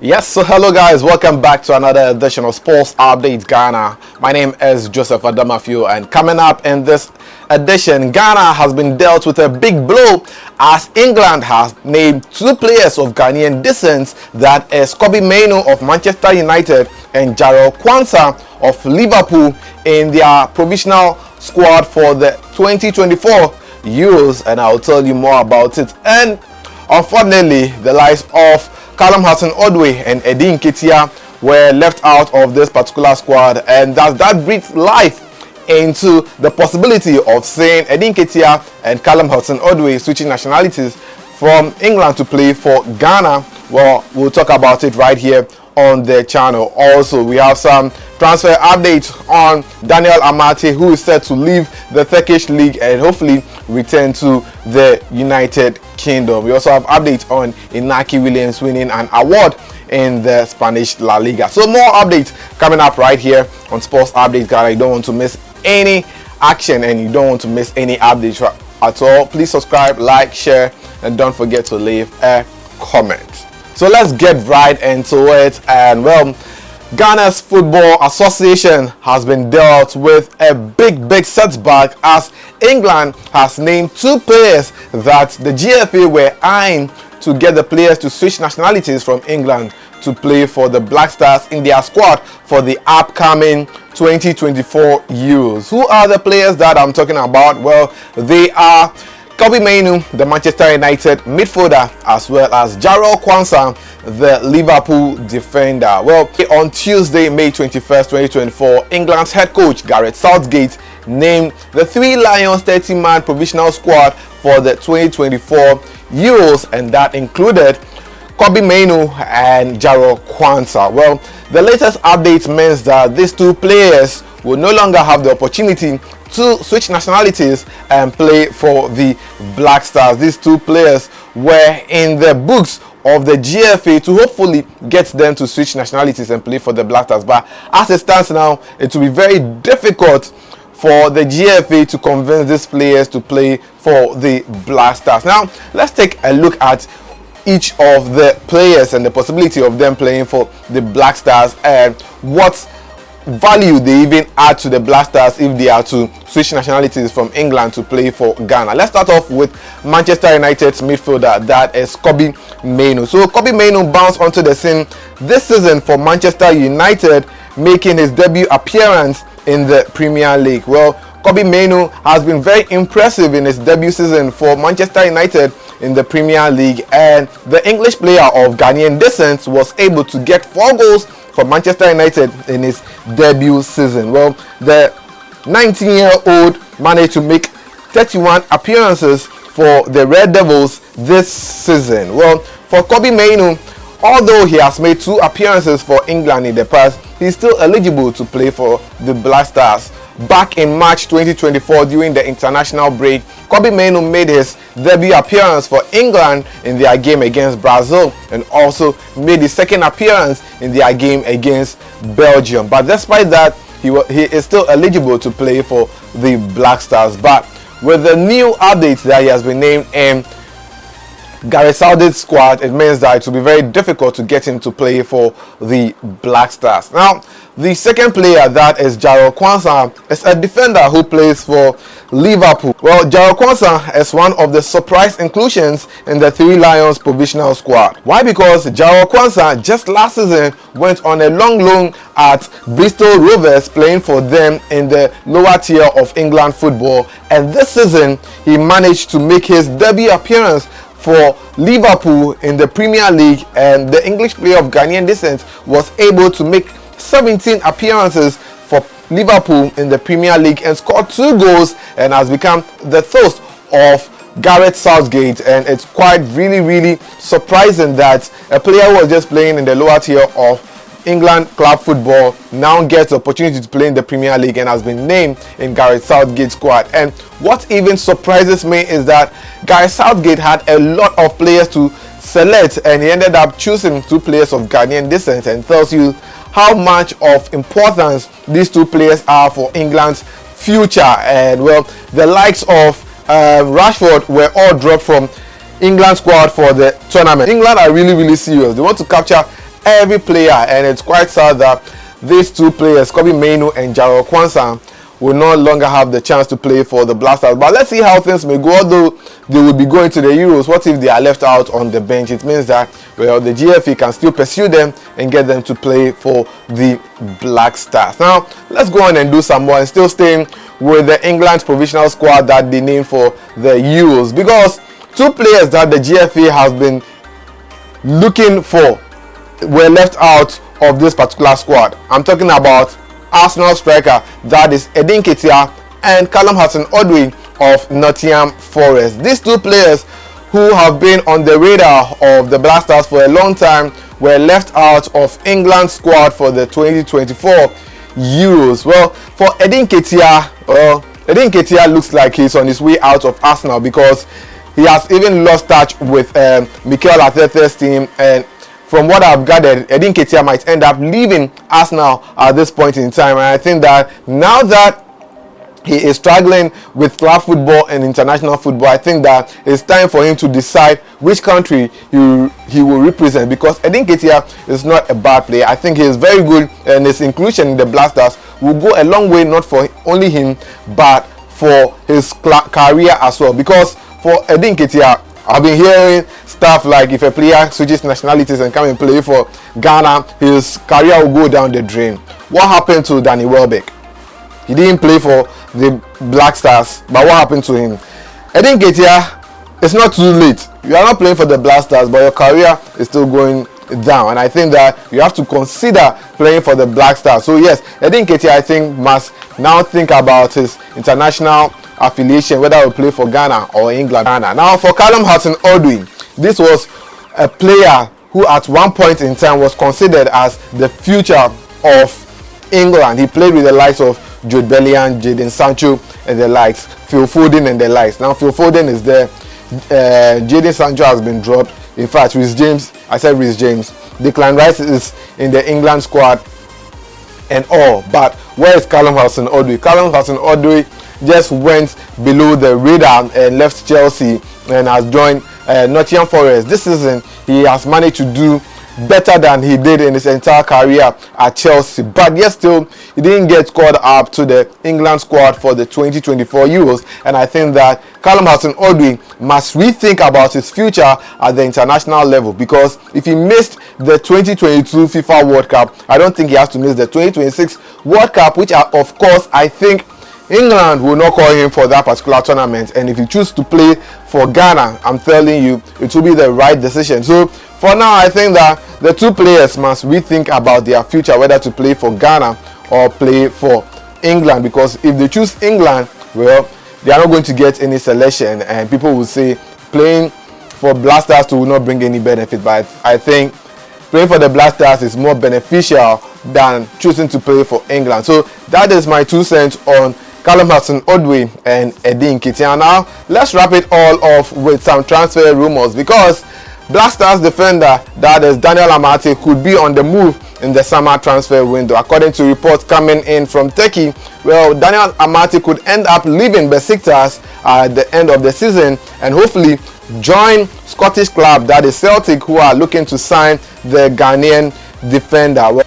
Yes, so hello guys, welcome back to another edition of Sports Update Ghana. My name is Joseph Adamafio, and coming up in this edition, Ghana has been dealt with a big blow as England has named two players of Ghanaian descent, that is Kobbie Mainoo of Manchester United and Jarrell Quansah of Liverpool, in their provisional squad for the 2024 Euros, and I'll tell you more about it. And unfortunately, the likes of Hudson-Odoi and Nketiah Nketiah were left out of this particular squad, and that breathes life into the possibility of seeing Nketiah and Hudson-Odoi switching nationalities from England to play for Ghana. Well, we'll talk about it right here on the channel. Also, we have some transfer updates on Daniel Amate, who is set to leave the Turkish league and hopefully return to the United Kingdom. We also have updates on Inaki Williams winning an award in the Spanish La Liga. So more updates coming up right here on Sports Updates Ghana. You don't want to miss any action and you don't want to miss any updates at all. Please subscribe, like, share, and don't forget to leave a comment. So let's get right into it. And well, Ghana's Football Association has been dealt with a big setback as England has named two players that the GFA were eyeing to get the players to switch nationalities from England to play for the Black Stars in their squad for the upcoming 2024 Euros. Who are the players that I'm talking about? Well, they are Kobbie Mainoo, the Manchester United midfielder, as well as Jarrell Quansah, the Liverpool defender. Well, on Tuesday, May 21st, 2024, England's head coach Gareth Southgate named the Three Lions 30-man provisional squad for the 2024 Euros, and that included Kobbie Mainoo and Jarrell Quansah. Well, the latest update means that these two players will no longer have the opportunity to switch nationalities and play for the Black Stars. These two players were in the books of the GFA to hopefully get them to switch nationalities and play for the Black Stars, but as it stands now, it will be very difficult for the GFA to convince these players to play for the Black Stars. Now, let's take a look at each of the players and the possibility of them playing for the Black Stars and what value they even add to the Black Stars if they are to switch nationalities from England to play for Ghana. Let's start off with Manchester United's midfielder, that is Kobbie Mainoo. So Kobbie Mainoo bounced onto the scene this season for Manchester United, making his debut appearance in the Premier League. Well, Kobbie Mainoo has been very impressive in his debut season for Manchester United in the Premier League, and the English player of Ghanaian descent was able to get 4 goals for Manchester United in his debut season. Well, the 19-year-old managed to make 31 appearances for the Red Devils this season. Well, for Kobbie Mainoo, although he has made 2 appearances for England in the past, he's still eligible to play for the Black Stars. Back in March 2024, during the international break, Kobbie Mainoo made his debut appearance for England in their game against Brazil, and also made his second appearance in their game against Belgium. But despite that, he is still eligible to play for the Black Stars. But with the new update that he has been named in Gareth Southgate's squad, it means that it will be very difficult to get him to play for the Black Stars. Now, the second player, that is Jarrell Quansah, is a defender who plays for Liverpool. Well, Jarrell Quansah is one of the surprise inclusions in the Three Lions provisional squad. Why? Because Jarrell Quansah just last season went on a long loan at Bristol Rovers, playing for them in the lower tier of England football, and this season he managed to make his debut appearance for Liverpool in the Premier League, and the English player of Ghanaian descent was able to make 17 appearances for Liverpool in the Premier League and scored 2 goals, and has become the thirst of Gareth Southgate. And it's quite really surprising that a player who was just playing in the lower tier of England club football now gets the opportunity to play in the Premier League and has been named in Gareth Southgate's squad. And what even surprises me is that Gareth Southgate had a lot of players to select, and he ended up choosing 2 players of Ghanaian descent, and tells you how much of importance these 2 players are for England's future. And well, the likes of Rashford were all dropped from England squad for the tournament. England are really serious. They want to capture every player, and it's quite sad that these two players, Kobe Mainoo and Jarrell Kwanzaa, will no longer have the chance to play for the Black Stars. But let's see how things may go. Although they will be going to the Euros, what if they are left out on the bench? It means that, well, the GFA can still pursue them and get them to play for the Black Stars. Now, let's go on and do some more, and still staying with the England provisional squad that they named for the Euros, because two players that the GFA has been looking for were left out of this particular squad. I'm talking about Arsenal striker, that is Inaki Nketiah, and Callum Hudson-Odoi of Nottingham Forest. These two players, who have been on the radar of the Black Stars for a long time, were left out of England's squad for the 2024 Euros. Well, for Inaki Nketiah looks like he's on his way out of Arsenal, because he has even lost touch with Mikel Arteta's team, and from what I've gathered, Inaki Nketiah might end up leaving Arsenal at this point in time. And I think that now that he is struggling with club football and international football, I think that it's time for him to decide which country he will represent, because Inaki Nketiah is not a bad player. I think he is very good, and his inclusion in the Black Stars will go a long way, not for only him, but for his career as well. Because for Inaki Nketiah, I've been hearing stuff like if a player switches nationalities and come and play for Ghana, his career will go down the drain. What happened to Danny Welbeck? He didn't play for the Black Stars, but what happened to him? Inaki Nketiah, it's not too late. You are not playing for the Black Stars, but your career is still going down, and I think that you have to consider playing for the Black Stars. So yes, Inaki Nketiah, I think, must now think about his international affiliation, whether he play for Ghana or England. Now for Callum Hudson-Odoi, this was a player who at one point in time was considered as the future of England. He played with the likes of Jude Bellingham, Jadon Sancho and the likes, Phil Foden and the likes. Now Phil Foden is there, Jadon Sancho has been dropped. In fact, Reece James, Declan Rice is in the England squad and all. But where is Callum Hudson-Odoi? Callum Hudson-Odoi just went below the radar and left Chelsea and has joined Nottingham Forest. This season, he has managed to do better than he did in his entire career at Chelsea. But yet still, he didn't get called up to the England squad for the 2024 Euros. And I think that Callum Hudson-Odoi must rethink about his future at the international level, because if he missed the 2022 FIFA World Cup, I don't think he has to miss the 2026 World Cup, which of course I think England will not call him for that particular tournament. And if you choose to play for Ghana, I'm telling you, it will be the right decision. So for now, I think that the two players must rethink about their future, whether to play for Ghana or play for England, because if they choose England, well, they are not going to get any selection, and people will say playing for Black Stars will not bring any benefit. But I think playing for the Black Stars is more beneficial than choosing to play for England. So that is my 2 cents on Callum Hudson-Odoi and Inaki Nketiah. Now let's wrap it all off with some transfer rumors, because Black Stars defender, that is Daniel Amate, could be on the move in the summer transfer window. According to reports coming in from Turkey, well, Daniel Amate could end up leaving Besiktas at the end of the season and hopefully join Scottish club, that is Celtic, who are looking to sign the Ghanaian defender. Well,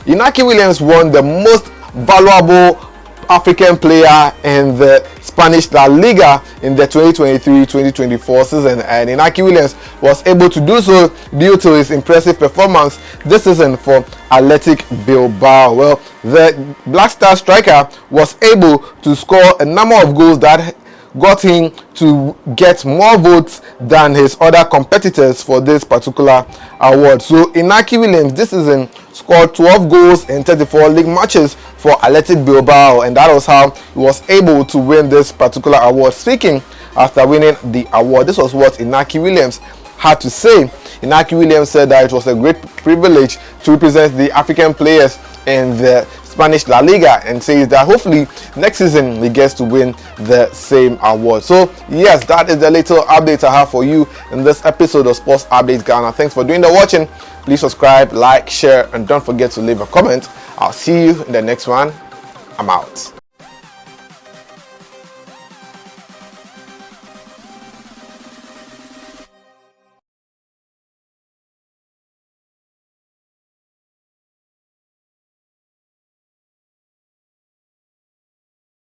Inaki Williams won the most valuable African player in the Spanish La Liga in the 2023-2024 season, and Inaki Williams was able to do so due to his impressive performance this season for Athletic Bilbao. Well, the Black Star striker was able to score a number of goals that got him to get more votes than his other competitors for this particular award. So Inaki Williams this season scored 12 goals in 34 league matches for Athletic Bilbao, and that was how he was able to win this particular award. Speaking after winning the award, this was what Inaki Williams had to say. Inaki Williams said that it was a great privilege to represent the African players in the Spanish La Liga, and says that hopefully next season he gets to win the same award. So yes, that is the little update I have for you in this episode of Sports Updates Ghana. Thanks for doing the watching. Please subscribe, like, share, and don't forget to leave a comment. I'll see you in the next one. I'm out.